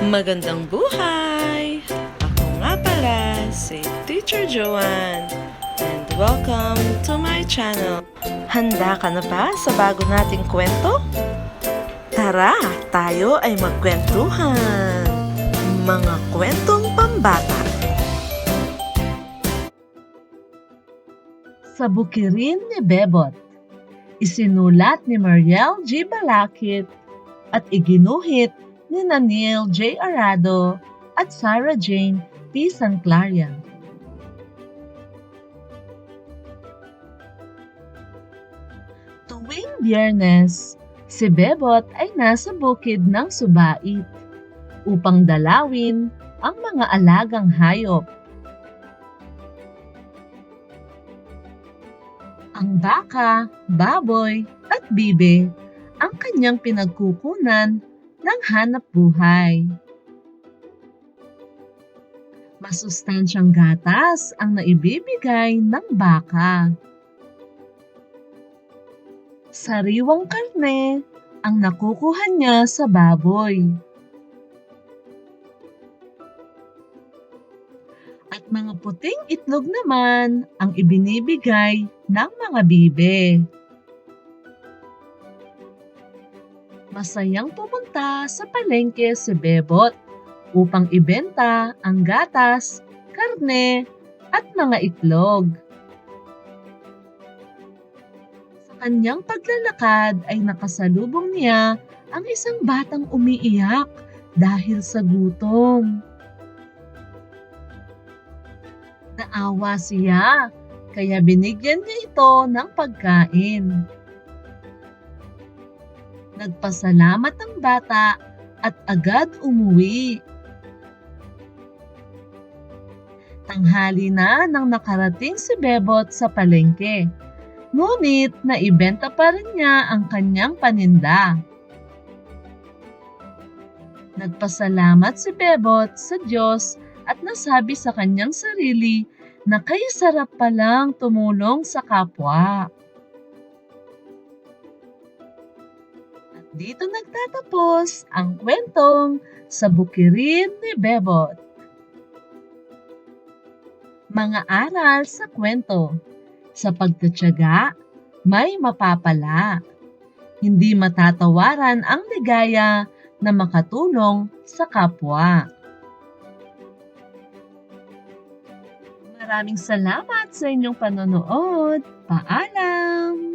Magandang buhay! Ako nga pala si Teacher Joanne and welcome to my channel. Handa ka na ba sa bago nating kwento? Tara, tayo ay magkwentuhan! Mga kwentong pambata. Sa Bukirin ni Bebot. Isinulat ni Mariel G. Balakit at iginuhit ni Neil J. Arado at Sarah Jane P. Sanclaria. Tuwing Biyernes, si Bebot ay nasa bukid ng Subait upang dalawin ang mga alagang hayop. Ang baka, baboy at bibe ang kanyang pinagkukunan ng hanap buhay. Masustansyang gatas ang naibibigay ng baka. Sariwang karne ang nakukuha niya sa baboy. At mga puting itlog naman ang ibinibigay ng mga bibe. Masayang pumunta sa palengke si Bebot upang ibenta ang gatas, karne at mga itlog. Sa kanyang paglalakad ay nakasalubong niya ang isang batang umiiyak dahil sa gutom. Naawa siya, kaya binigyan niya ito ng pagkain. Nagpasalamat ang bata at agad umuwi. Tanghali na nang nakarating si Bebot sa palengke, ngunit naibenta pa rin niya ang kanyang paninda. Nagpasalamat si Bebot sa Diyos at nasabi sa kanyang sarili na kaya sarap palang tumulong sa kapwa. At dito nagtatapos ang kwentong Sa Bukirin ni Bebot. Mga aral sa kwento. Sa pagtitiyaga, may mapapala. Hindi matatawaran ang ligaya na makatulong sa kapwa. Maraming salamat sa inyong panonood. Paalam!